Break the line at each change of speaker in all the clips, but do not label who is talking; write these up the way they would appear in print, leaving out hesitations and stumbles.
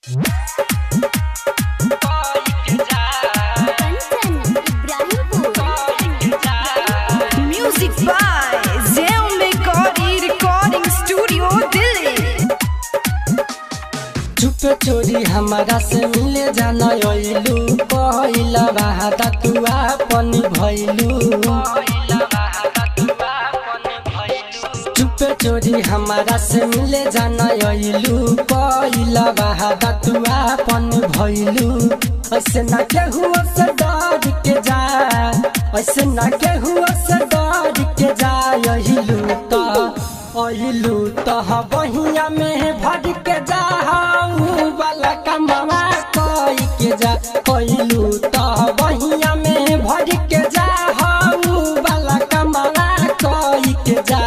Music by Zen Mekari Recording Studio, Delhi।
चुप चोरी हमारा से मिले जाना आइलू, पहिला बाता तू अपन भइलू। चुप चोरी हमारा से मिले जाना आइलू, पहिला बाता तू अपन भइलू। ऐसे ना केहू से डर के जा, ऐसे ना केहू से डर के जा। अहिलू तो बहिया में भर के जा, वाला कमावा कोई के जा। अहिलू तो बहिया में भर के जा, वाला कमावा कोई के जा।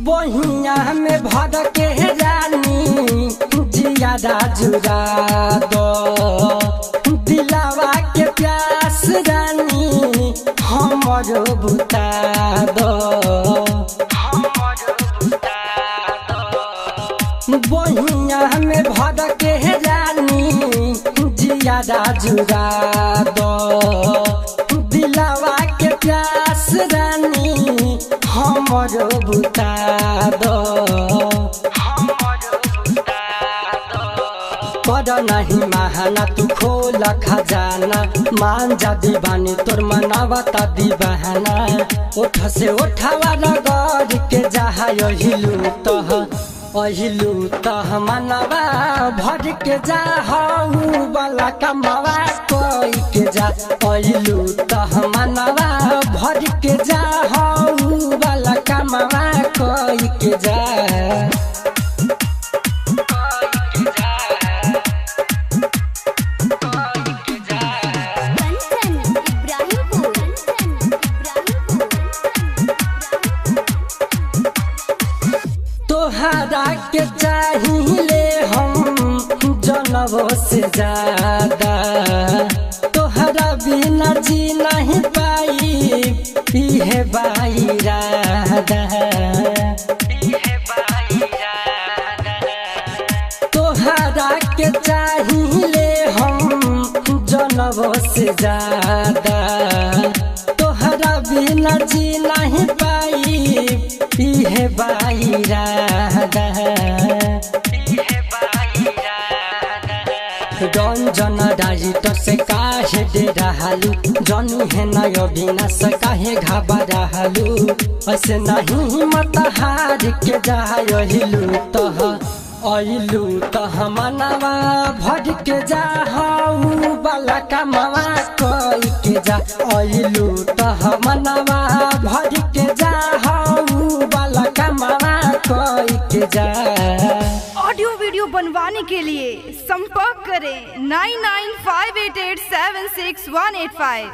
बहिया में भर के रानी जियादा जुड़ा दो, दिलावा के प्यास रानी हमरो बुता दो। बहिया में भर के रानी जियादा जुड़ा दो, दिलावा के प्यास रानी हमरो बुता दो। कर नहीं महाना तू खोल खजाना, मान जा दीवानी तोर मनावता दीवाना। उठ से उठावा रगड़ के जहा अहिलू तह मनवा भर के जा, वाला कमावा कोई के जा। अहिलू तह मनवा भर के जा, वाला कमावा कोई के जा। तोहरा के चाहिए हम जनवो से ज्यादा, तोहरा बिना जी नहीं पाई इहे बाइरादा। तोहरा के चाहिए हम जनवो से ज्यादा, तोहरा बिना जी नहीं पाई इहे बाइरादा। रंजन राइटर से काहे दे रहलू, जनी है नय अविनाश काहे घबराहलू। ऐसे नहीं मत हार के जा। अहिलू तह मनवा भर के जा, वाला कमावा कोई के जा। अहिलू तह मनवा भर के जा, वाला कमावा कोई के जा।
ऑडियो वीडियो बनवाने के लिए संपर्क करें 9958876185।